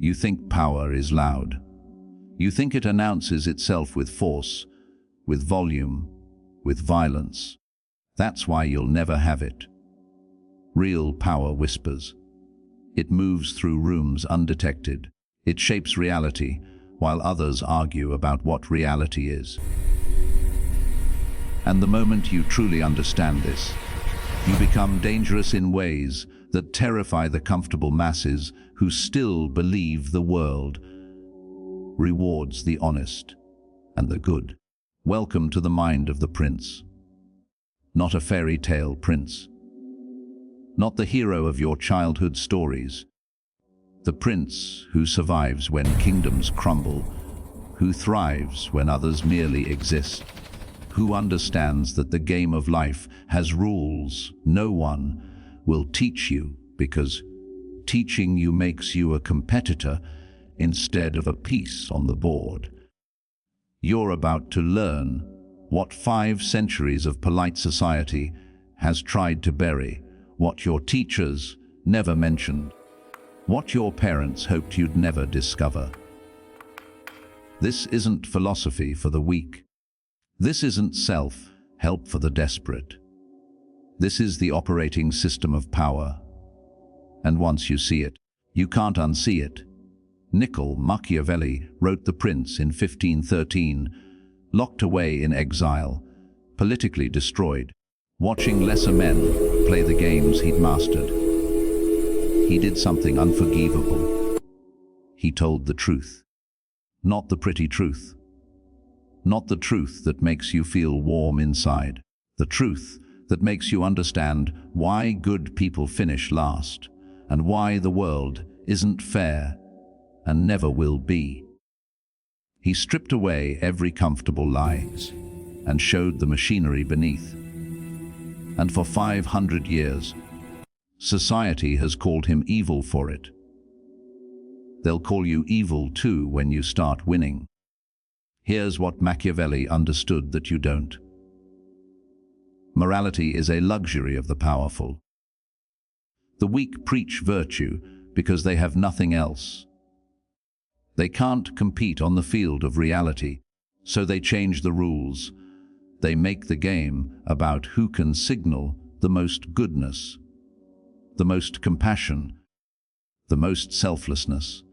You think power is loud. You think it announces itself with force, with volume, with violence. That's why you'll never have it. Real power whispers. It moves through rooms undetected. It shapes reality, while others argue about what reality is. And the moment you truly understand this, you become dangerous in ways that terrify the comfortable masses who still believe the world rewards the honest and the good. Welcome to the mind of the prince. Not a fairy tale prince. Not the hero of your childhood stories. The prince who survives when kingdoms crumble, who thrives when others merely exist, who understands that the game of life has rules no one will teach you, because teaching you makes you a competitor instead of a piece on the board. You're about to learn what 5 centuries of polite society has tried to bury, what your teachers never mentioned, what your parents hoped you'd never discover. This isn't philosophy for the weak. This isn't self-help for the desperate. This is the operating system of power. And once you see it, you can't unsee it. Niccolò Machiavelli wrote The Prince in 1513, locked away in exile, politically destroyed, watching lesser men play the games he'd mastered. He did something unforgivable. He told the truth. Not the pretty truth. Not the truth that makes you feel warm inside. The truth that makes you understand why good people finish last, and why the world isn't fair and never will be. He stripped away every comfortable lie and showed the machinery beneath. And for 500 years, society has called him evil for it. They'll call you evil too when you start winning. Here's what Machiavelli understood that you don't. Morality is a luxury of the powerful. The weak preach virtue because they have nothing else. They can't compete on the field of reality, so they change the rules. They make the game about who can signal the most goodness, the most compassion, the most selflessness.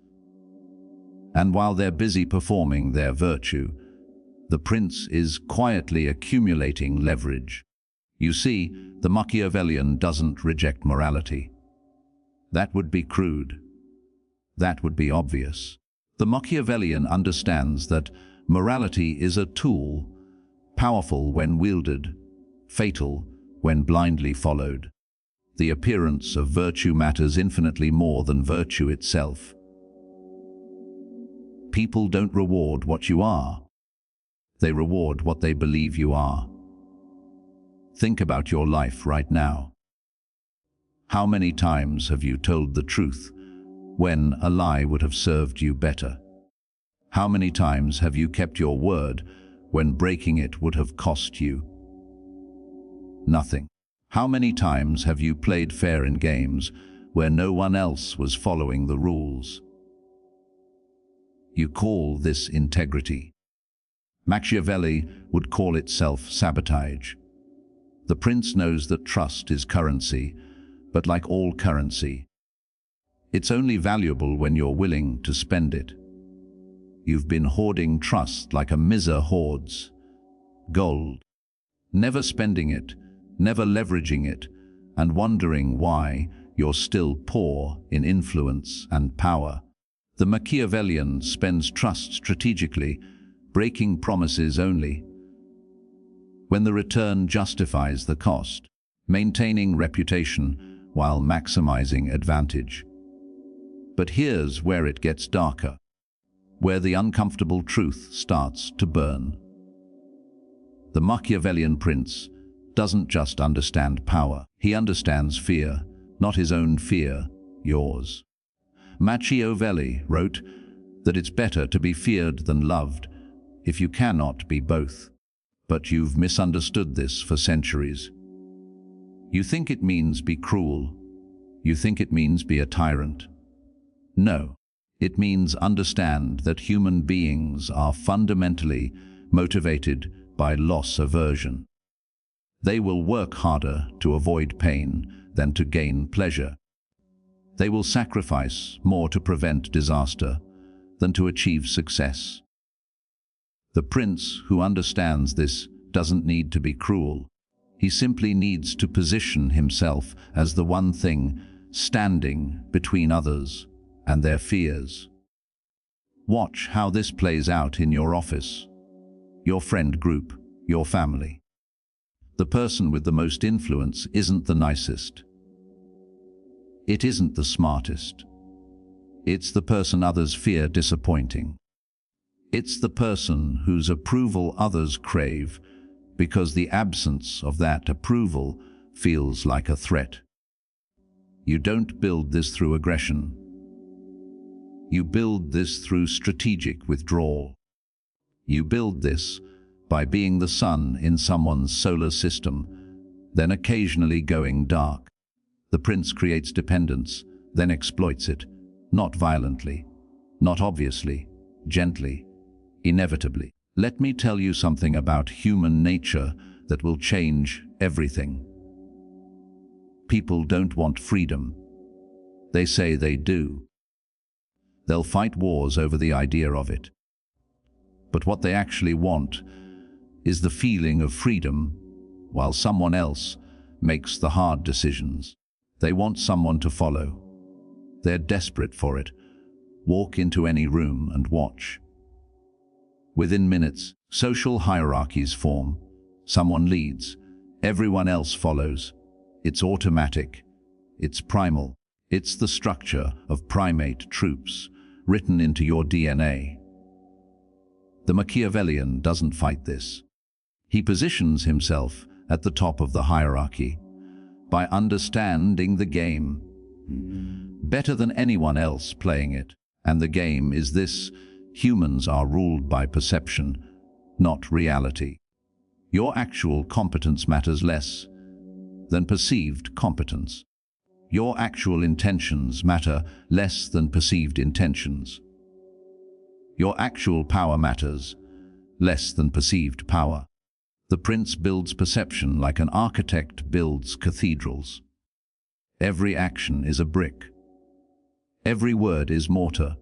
And while they're busy performing their virtue, the prince is quietly accumulating leverage. You see, the Machiavellian doesn't reject morality. That would be crude. That would be obvious. The Machiavellian understands that morality is a tool, powerful when wielded, fatal when blindly followed. The appearance of virtue matters infinitely more than virtue itself. People don't reward what you are. They reward what they believe you are. Think about your life right now. How many times have you told the truth when a lie would have served you better? How many times have you kept your word when breaking it would have cost you nothing? How many times have you played fair in games where no one else was following the rules? You call this integrity. Machiavelli would call it self-sabotage. The prince knows that trust is currency, but like all currency, it's only valuable when you're willing to spend it. You've been hoarding trust like a miser hoards gold, never spending it, never leveraging it, and wondering why you're still poor in influence and power. The Machiavellian spends trust strategically, breaking promises only when the return justifies the cost, maintaining reputation while maximizing advantage. But here's where it gets darker, where the uncomfortable truth starts to burn. The Machiavellian prince doesn't just understand power, he understands fear, not his own fear, yours. Machiavelli wrote that it's better to be feared than loved if you cannot be both. But you've misunderstood this for centuries. You think it means be cruel. You think it means be a tyrant. No, It means understand that human beings are fundamentally motivated by loss aversion. They will work harder to avoid pain than to gain pleasure. They will sacrifice more to prevent disaster than to achieve success. The prince who understands this doesn't need to be cruel. He simply needs to position himself as the one thing standing between others and their fears. Watch how this plays out in your office, your friend group, your family. The person with the most influence isn't the nicest. It isn't the smartest. It's the person others fear disappointing. It's the person whose approval others crave because the absence of that approval feels like a threat. You don't build this through aggression. You build this through strategic withdrawal. You build this by being the sun in someone's solar system, then occasionally going dark. The prince creates dependence, then exploits it, not violently, not obviously, gently, inevitably. Let me tell you something about human nature that will change everything. People don't want freedom. They say they do. They'll fight wars over the idea of it. But what they actually want is the feeling of freedom while someone else makes the hard decisions. They want someone to follow. They're desperate for it. Walk into any room and watch. Within minutes, social hierarchies form. Someone leads, everyone else follows. It's automatic. It's primal. It's the structure of primate troops, written into your DNA. The Machiavellian doesn't fight this. He positions himself at the top of the hierarchy by understanding the game better than anyone else playing it. And the game is this: humans are ruled by perception, not reality. Your actual competence matters less than perceived competence. Your actual intentions matter less than perceived intentions. Your actual power matters less than perceived power. The prince builds perception like an architect builds cathedrals. Every action is a brick. Every word is mortar.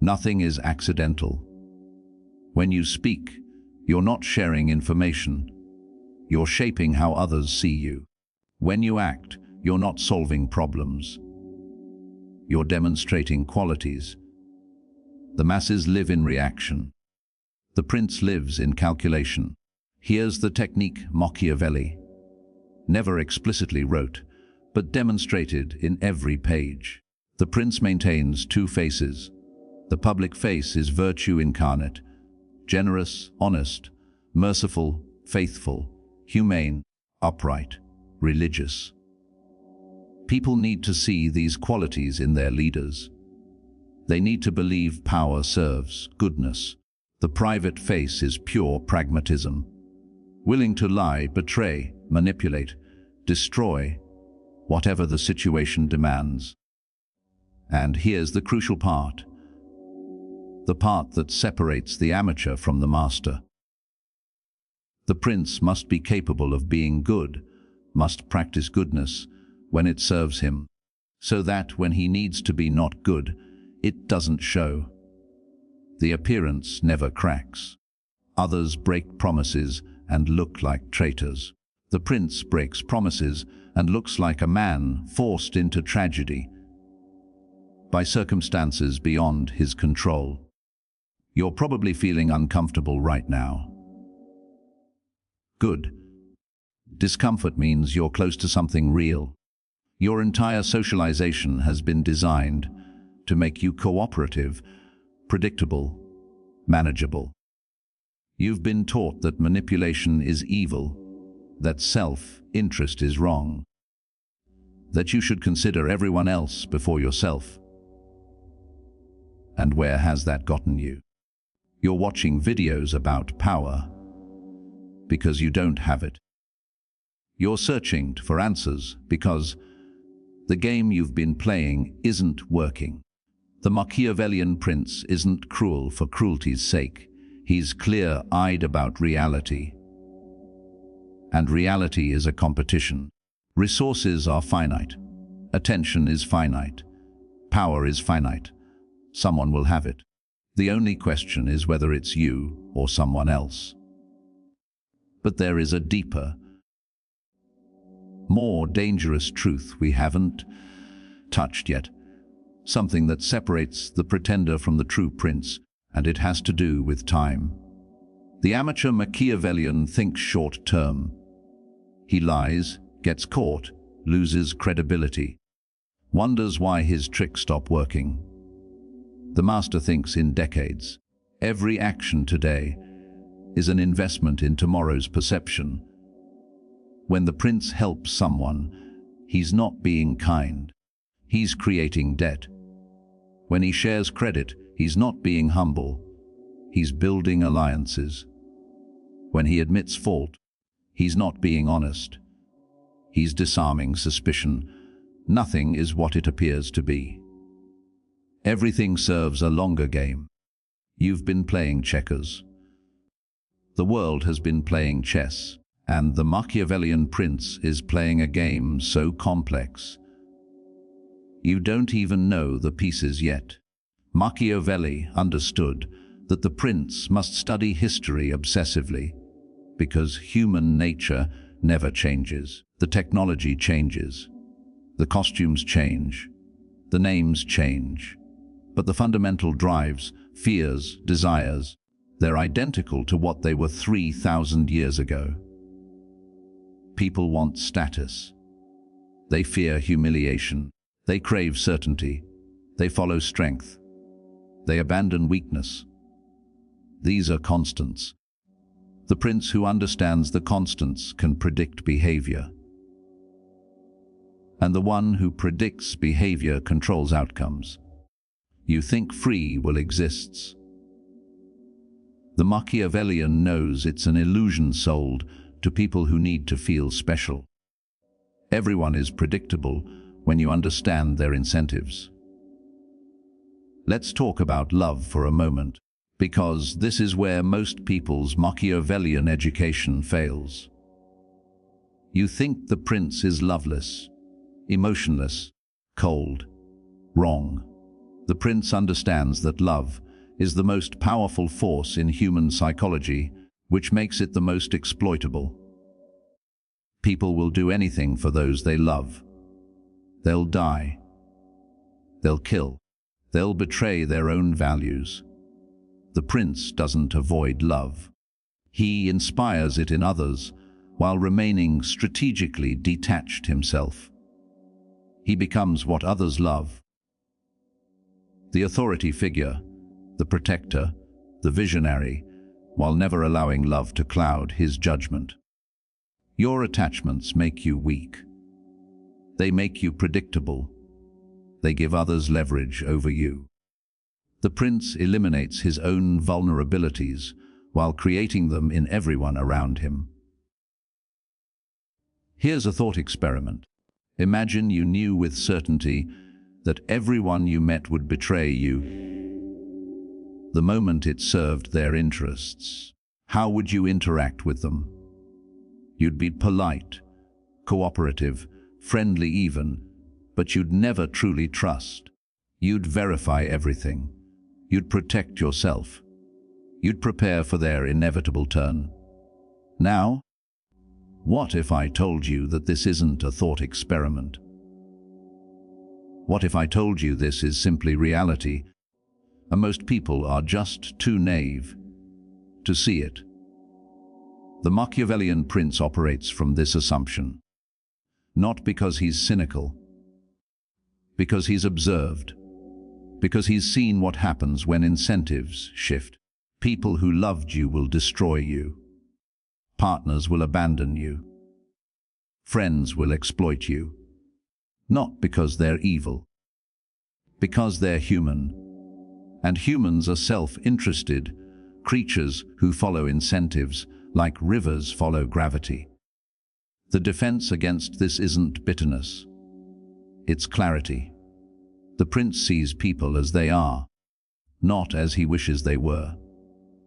Nothing is accidental. When you speak, you're not sharing information. You're shaping how others see you. When you act, you're not solving problems. You're demonstrating qualities. The masses live in reaction. The prince lives in calculation. Here's the technique Machiavelli never explicitly wrote, but demonstrated in every page. The prince maintains two faces. The public face is virtue incarnate, generous, honest, merciful, faithful, humane, upright, religious. People need to see these qualities in their leaders. They need to believe power serves goodness. The private face is pure pragmatism, willing to lie, betray, manipulate, destroy, whatever the situation demands. And here's the crucial part, the part that separates the amateur from the master. The prince must be capable of being good, must practice goodness when it serves him, so that when he needs to be not good, it doesn't show. The appearance never cracks. Others break promises and look like traitors. The prince breaks promises and looks like a man forced into tragedy by circumstances beyond his control. You're probably feeling uncomfortable right now. Good. Discomfort means you're close to something real. Your entire socialization has been designed to make you cooperative, predictable, manageable. You've been taught that manipulation is evil, that self-interest is wrong, that you should consider everyone else before yourself. And where has that gotten you? You're watching videos about power because you don't have it. You're searching for answers because the game you've been playing isn't working. The Machiavellian prince isn't cruel for cruelty's sake. He's clear-eyed about reality. And reality is a competition. Resources are finite. Attention is finite. Power is finite. Someone will have it. The only question is whether it's you or someone else. But there is a deeper, more dangerous truth we haven't touched yet. Something that separates the pretender from the true prince, and it has to do with time. The amateur Machiavellian thinks short-term. He lies, gets caught, loses credibility, wonders why his tricks stop working. The master thinks in decades. Every action today is an investment in tomorrow's perception. When the prince helps someone, he's not being kind. He's creating debt. When he shares credit, he's not being humble. He's building alliances. When he admits fault, he's not being honest. He's disarming suspicion. Nothing is what it appears to be. Everything serves a longer game. You've been playing checkers. The world has been playing chess, and the Machiavellian prince is playing a game so complex you don't even know the pieces yet. Machiavelli understood that the prince must study history obsessively, because human nature never changes. The technology changes. The costumes change. The names change. But the fundamental drives, fears, desires, they're identical to what they were 3,000 years ago. People want status. They fear humiliation. They crave certainty. They follow strength. They abandon weakness. These are constants. The prince who understands the constants can predict behavior. And the one who predicts behavior controls outcomes. You think free will exists. The Machiavellian knows it's an illusion sold to people who need to feel special. Everyone is predictable when you understand their incentives. Let's talk about love for a moment, because this is where most people's Machiavellian education fails. You think the prince is loveless, emotionless, cold. Wrong. The prince understands that love is the most powerful force in human psychology, which makes it the most exploitable. People will do anything for those they love. They'll die. They'll kill. They'll betray their own values. The prince doesn't avoid love. He inspires it in others while remaining strategically detached himself. He becomes what others love. The authority figure, the protector, the visionary, while never allowing love to cloud his judgment. Your attachments make you weak. They make you predictable. They give others leverage over you. The prince eliminates his own vulnerabilities while creating them in everyone around him. Here's a thought experiment. Imagine you knew with certainty that everyone you met would betray you the moment it served their interests. How would you interact with them? You'd be polite, cooperative, friendly even, but you'd never truly trust. You'd verify everything. You'd protect yourself. You'd prepare for their inevitable turn. Now, what if I told you that this isn't a thought experiment? What if I told you this is simply reality, and most people are just too naive to see it? The Machiavellian prince operates from this assumption, not because he's cynical, because he's observed, because he's seen what happens when incentives shift. People who loved you will destroy you. Partners will abandon you. Friends will exploit you. Not because they're evil, because they're human. And humans are self-interested creatures who follow incentives like rivers follow gravity. The defense against this isn't bitterness. It's clarity. The prince sees people as they are, not as he wishes they were.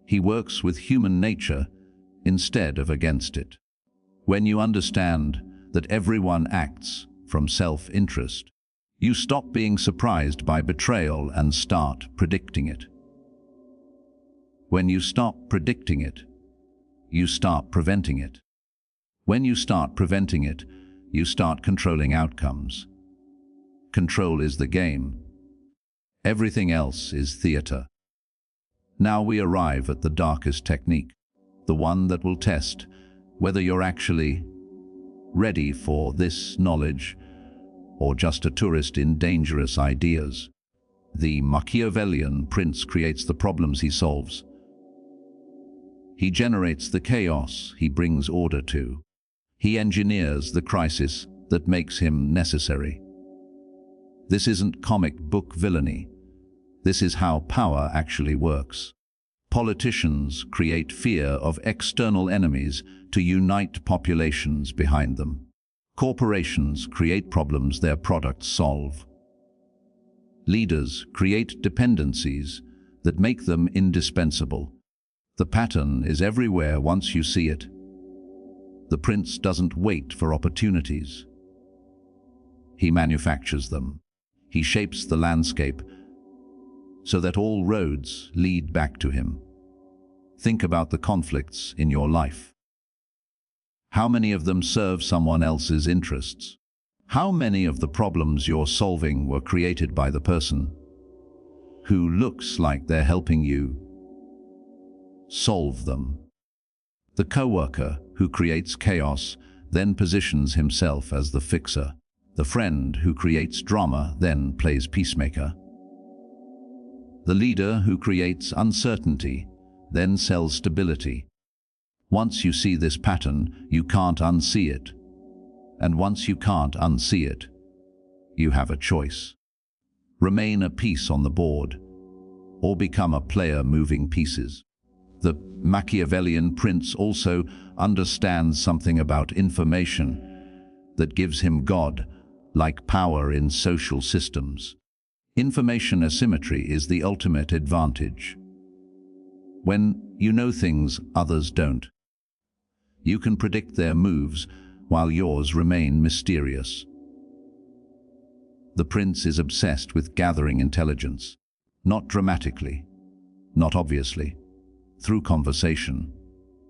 He works with human nature instead of against it. When you understand that everyone acts from self-interest, you stop being surprised by betrayal and start predicting it. When you stop predicting it, you start preventing it. When you start preventing it, you start controlling outcomes. Control is the game. Everything else is theater. Now we arrive at the darkest technique, the one that will test whether you're actually ready for this knowledge or just a tourist in dangerous ideas. The Machiavellian prince creates the problems he solves. He generates the chaos he brings order to. He engineers the crisis that makes him necessary. This isn't comic book villainy. This is how power actually works. Politicians create fear of external enemies to unite populations behind them. Corporations create problems their products solve. Leaders create dependencies that make them indispensable. The pattern is everywhere once you see it. The prince doesn't wait for opportunities. He manufactures them. He shapes the landscape so that all roads lead back to him. Think about the conflicts in your life. How many of them serve someone else's interests? How many of the problems you're solving were created by the person who looks like they're helping you solve them? The coworker who creates chaos then positions himself as the fixer. The friend who creates drama then plays peacemaker. The leader who creates uncertainty then sells stability. Once you see this pattern, you can't unsee it. And once you can't unsee it, you have a choice. Remain a piece on the board, or become a player moving pieces. The Machiavellian prince also understands something about information that gives him God-like power in social systems. Information asymmetry is the ultimate advantage. When you know things others don't, you can predict their moves while yours remain mysterious. The prince is obsessed with gathering intelligence, not dramatically, not obviously, through conversation,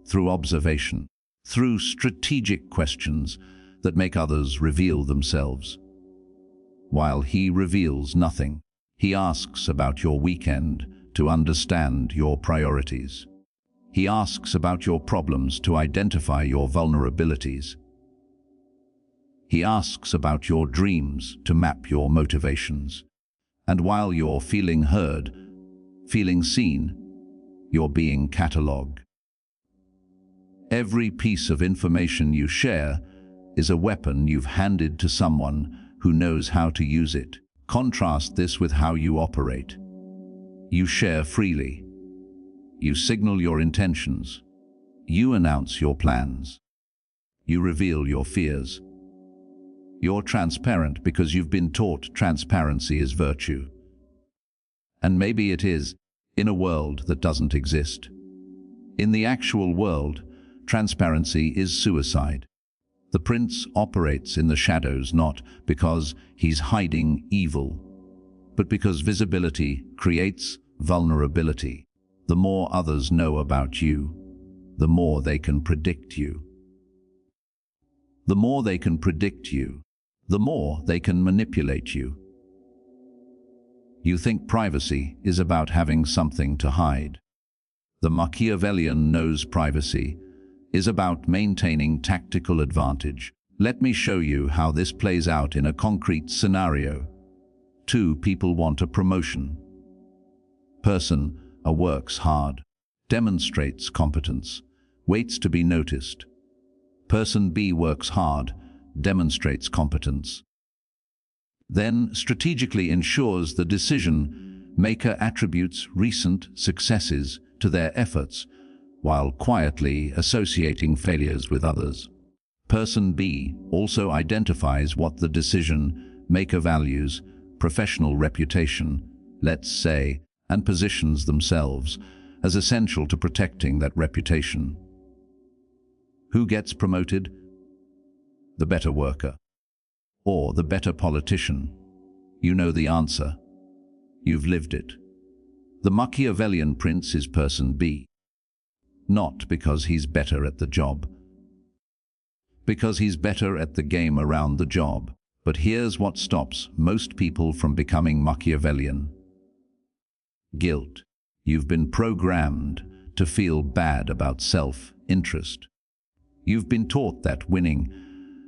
through observation, through strategic questions that make others reveal themselves. While he reveals nothing, he asks about your weekend to understand your priorities. He asks about your problems to identify your vulnerabilities. He asks about your dreams to map your motivations. And while you're feeling heard, feeling seen, you're being catalogued. Every piece of information you share is a weapon you've handed to someone who knows how to use it. Contrast this with how you operate. You share freely. You signal your intentions. You announce your plans. You reveal your fears. You're transparent because you've been taught transparency is virtue. And maybe it is, in a world that doesn't exist. In the actual world, transparency is suicide. The prince operates in the shadows not because he's hiding evil, but because visibility creates vulnerability. The more others know about you, the more they can predict you. The more they can predict you, the more they can manipulate you. You think privacy is about having something to hide. The Machiavellian knows privacy is about maintaining tactical advantage. Let me show you how this plays out in a concrete scenario. Two people want a promotion. Person A works hard, demonstrates competence, waits to be noticed. Person B works hard, demonstrates competence, then strategically ensures the decision maker attributes recent successes to their efforts, while quietly associating failures with others. Person B also identifies what the decision maker values, professional reputation, let's say, and positions themselves as essential to protecting that reputation. Who gets promoted? The better worker. Or the better politician. You know the answer. You've lived it. The Machiavellian prince is person B. Not because he's better at the job. Because he's better at the game around the job. But here's what stops most people from becoming Machiavellian. Guilt. You've been programmed to feel bad about self-interest. You've been taught that winning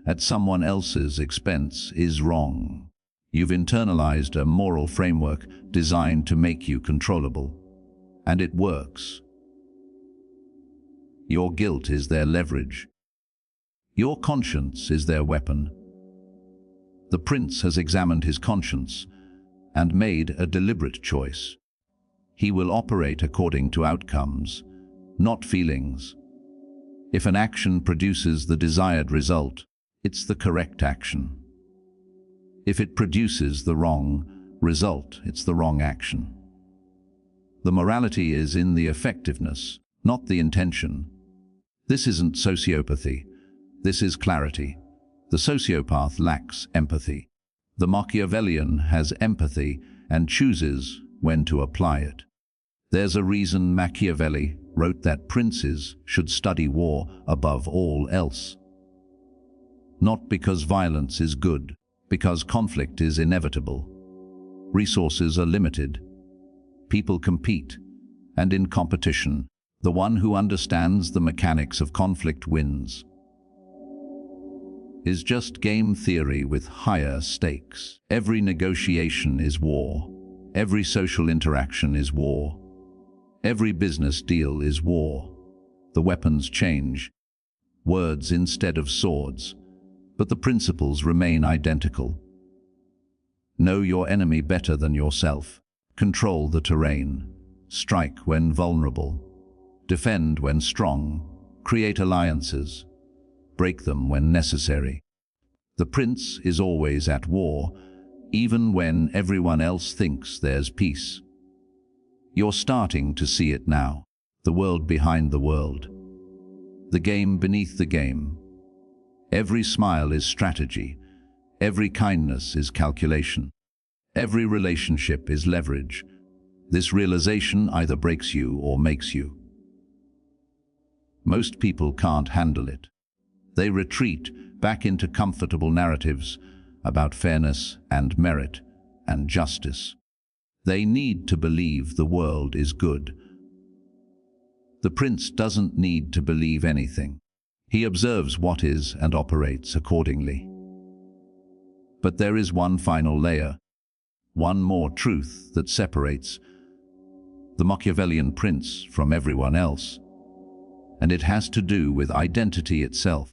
at someone else's expense is wrong. You've internalized a moral framework designed to make you controllable. And it works. Your guilt is their leverage. Your conscience is their weapon. The prince has examined his conscience and made a deliberate choice. He will operate according to outcomes, not feelings. If an action produces the desired result, it's the correct action. If it produces the wrong result, it's the wrong action. The morality is in the effectiveness, not the intention. This isn't sociopathy. This is clarity. The sociopath lacks empathy. The Machiavellian has empathy and chooses when to apply it. There's a reason Machiavelli wrote that princes should study war above all else. Not because violence is good, because conflict is inevitable. Resources are limited. People compete, and in competition, the one who understands the mechanics of conflict wins. Is just game theory with higher stakes. Every negotiation is war. Every social interaction is war. Every business deal is war. The weapons change, words instead of swords, but the principles remain identical. Know your enemy better than yourself. Control the terrain. Strike when vulnerable. Defend when strong. Create alliances. Break them when necessary. The prince is always at war, even when everyone else thinks there's peace. You're starting to see it now, the world behind the world. The game beneath the game. Every smile is strategy. Every kindness is calculation. Every relationship is leverage. This realization either breaks you or makes you. Most people can't handle it. They retreat back into comfortable narratives about fairness and merit and justice. They need to believe the world is good. The prince doesn't need to believe anything. He observes what is and operates accordingly. But there is one final layer, one more truth that separates the Machiavellian prince from everyone else, and it has to do with identity itself.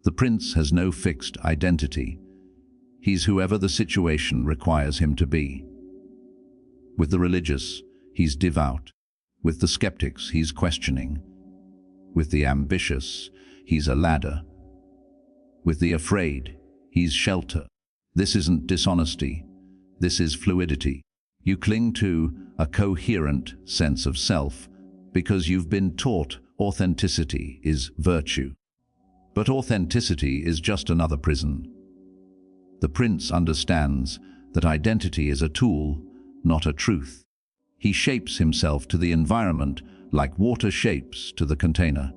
The prince has no fixed identity. He's whoever the situation requires him to be. With the religious, he's devout. With the skeptics, he's questioning. With the ambitious, he's a ladder. With the afraid, he's shelter. This isn't dishonesty. This is fluidity. You cling to a coherent sense of self because you've been taught authenticity is virtue. But authenticity is just another prison. The prince understands that identity is a tool, not a truth. He shapes himself to the environment like water shapes to the container.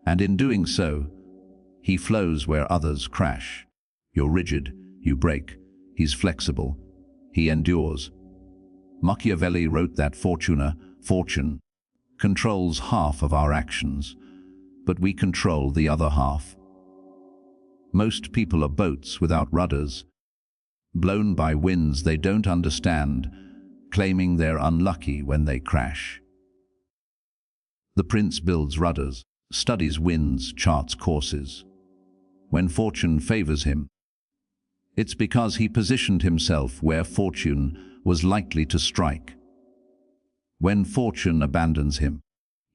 And in doing so, he flows where others crash. You're rigid, you break. He's flexible, he endures. Machiavelli wrote that fortune controls half of our actions, but we control the other half. Most people are boats without rudders, blown by winds they don't understand, claiming they're unlucky when they crash. The prince builds rudders, studies winds, charts courses. When fortune favors him, it's because he positioned himself where fortune was likely to strike. When fortune abandons him,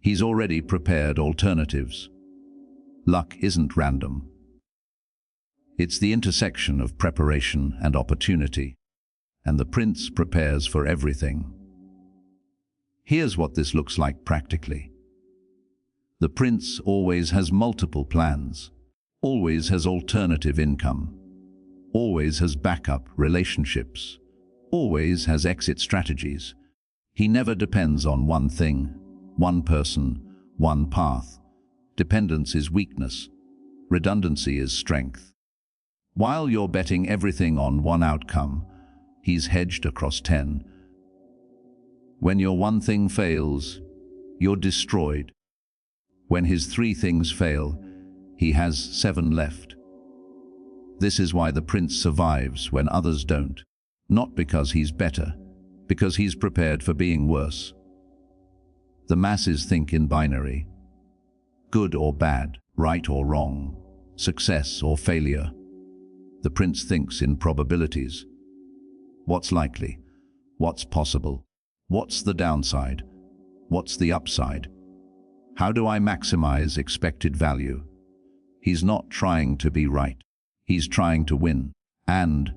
he's already prepared alternatives. Luck isn't random. It's the intersection of preparation and opportunity, and the prince prepares for everything. Here's what this looks like practically. The prince always has multiple plans, always has alternative income, always has backup relationships, always has exit strategies. He never depends on one thing, one person, one path. Dependence is weakness. Redundancy is strength. While you're betting everything on one outcome, he's hedged across 10. When your one thing fails, you're destroyed. When his 3 things fail, he has 7 left. This is why the prince survives when others don't. Not because he's better, because he's prepared for being worse. The masses think in binary. Good or bad, right or wrong, success or failure. The prince thinks in probabilities. What's likely? What's possible? What's the downside? What's the upside? How do I maximize expected value? He's not trying to be right. He's trying to win. And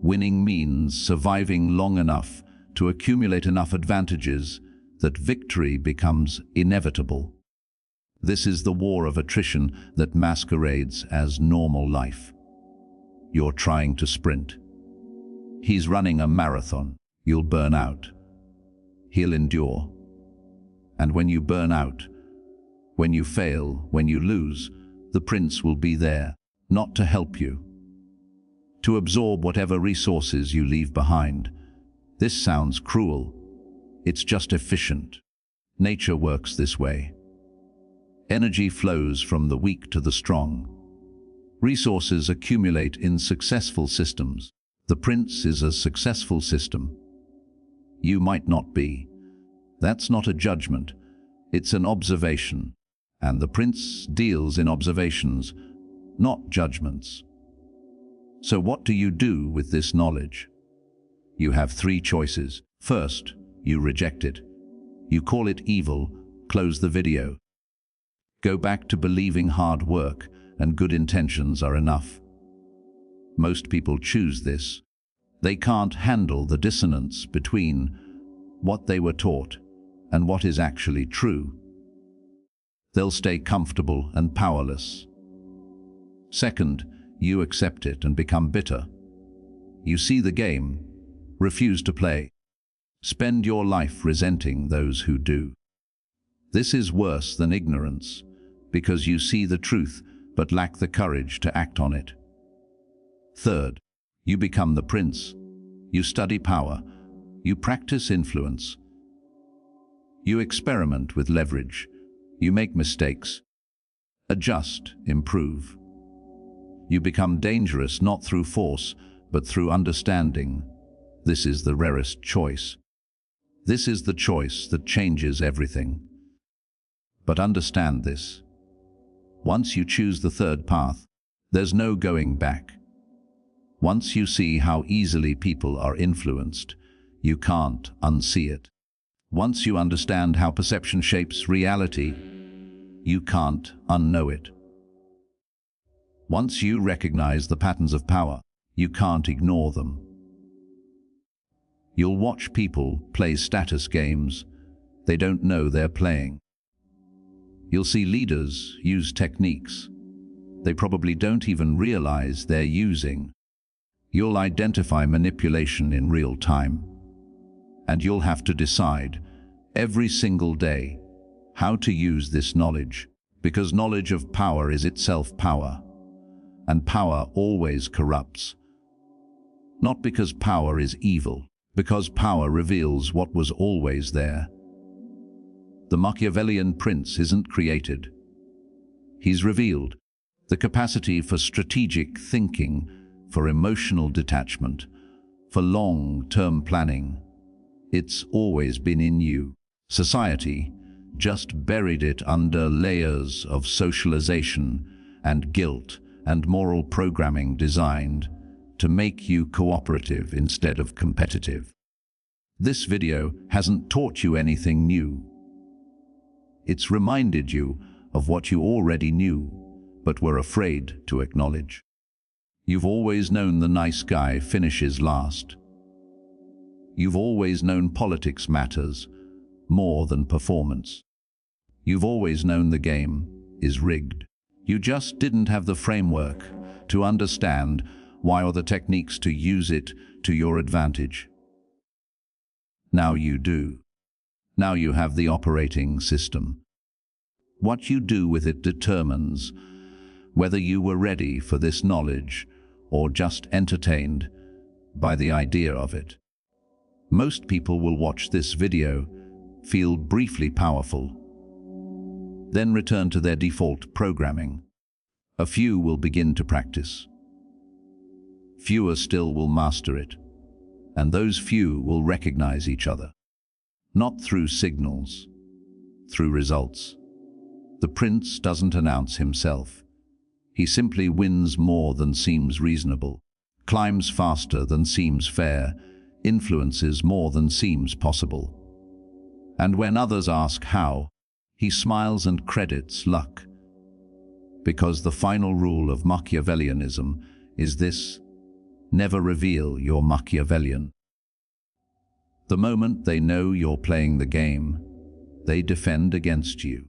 winning means surviving long enough to accumulate enough advantages that victory becomes inevitable. This is the war of attrition that masquerades as normal life. You're trying to sprint. He's running a marathon. You'll burn out. He'll endure. And when you burn out, when you fail, when you lose, the prince will be there, not to help you, to absorb whatever resources you leave behind. This sounds cruel. It's just efficient. Nature works this way. Energy flows from the weak to the strong. Resources accumulate in successful systems. The prince is a successful system. You might not be. That's not a judgment. It's an observation. And the prince deals in observations, not judgments. So what do you do with this knowledge? You have 3 choices. First, you reject it. You call it evil, close the video. Go back to believing hard work and good intentions are enough. Most people choose this. They can't handle the dissonance between what they were taught and what is actually true. They'll stay comfortable and powerless. Second, you accept it and become bitter. You see the game, refuse to play. Spend your life resenting those who do. This is worse than ignorance, because you see the truth but lack the courage to act on it. Third, you become the prince. You study power. You practice influence. You experiment with leverage. You make mistakes. Adjust, improve. You become dangerous not through force, but through understanding. This is the rarest choice. This is the choice that changes everything. But understand this. Once you choose the third path, there's no going back. Once you see how easily people are influenced, you can't unsee it. Once you understand how perception shapes reality, you can't unknow it. Once you recognize the patterns of power, you can't ignore them. You'll watch people play status games they don't know they're playing. You'll see leaders use techniques they probably don't even realize they're using. You'll identify manipulation in real time. And you'll have to decide every single day how to use this knowledge, because knowledge of power is itself power, and power always corrupts. Not because power is evil, because power reveals what was always there. The Machiavellian prince isn't created. He's revealed. The capacity for strategic thinking, for emotional detachment, for long-term planning. It's always been in you. Society just buried it under layers of socialization and guilt and moral programming designed to make you cooperative instead of competitive. This video hasn't taught you anything new. It's reminded you of what you already knew, but were afraid to acknowledge. You've always known the nice guy finishes last. You've always known politics matters more than performance. You've always known the game is rigged. You just didn't have the framework to understand why or the techniques to use it to your advantage. Now you do. Now you have the operating system. What you do with it determines whether you were ready for this knowledge or just entertained by the idea of it. Most people will watch this video, feel briefly powerful, then return to their default programming. A few will begin to practice. Fewer still will master it, and those few will recognize each other. Not through signals, through results. The prince doesn't announce himself. He simply wins more than seems reasonable, climbs faster than seems fair, influences more than seems possible. And when others ask how, he smiles and credits luck. Because the final rule of Machiavellianism is this: never reveal you're Machiavellian. The moment they know you're playing the game, they defend against you.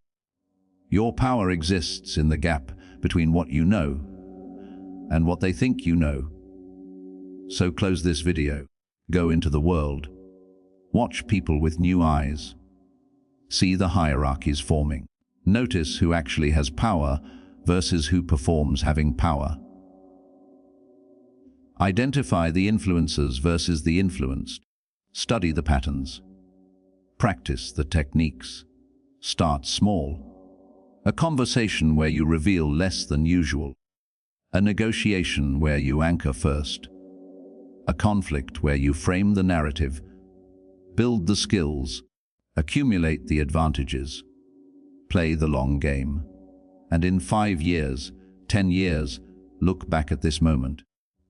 Your power exists in the gap between what you know and what they think you know. So close this video, go into the world, watch people with new eyes, see the hierarchies forming, notice who actually has power versus who performs having power. Identify the influencers versus the influenced. Study the patterns. Practice the techniques. Start small. A conversation where you reveal less than usual. A negotiation where you anchor first. A conflict where you frame the narrative. Build the skills. Accumulate the advantages. Play the long game. And in 5 years, 10 years, look back at this moment.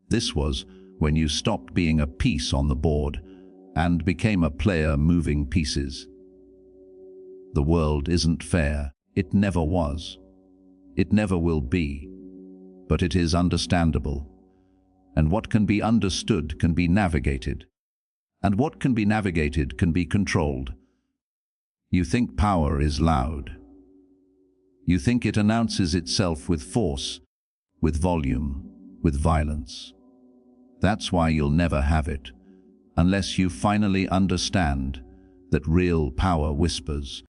This was when you stopped being a piece on the board and became a player moving pieces. The world isn't fair. It never was. It never will be. But it is understandable. And what can be understood can be navigated. And what can be navigated can be controlled. You think power is loud. You think it announces itself with force, with volume, with violence. That's why you'll never have it, unless you finally understand that real power whispers,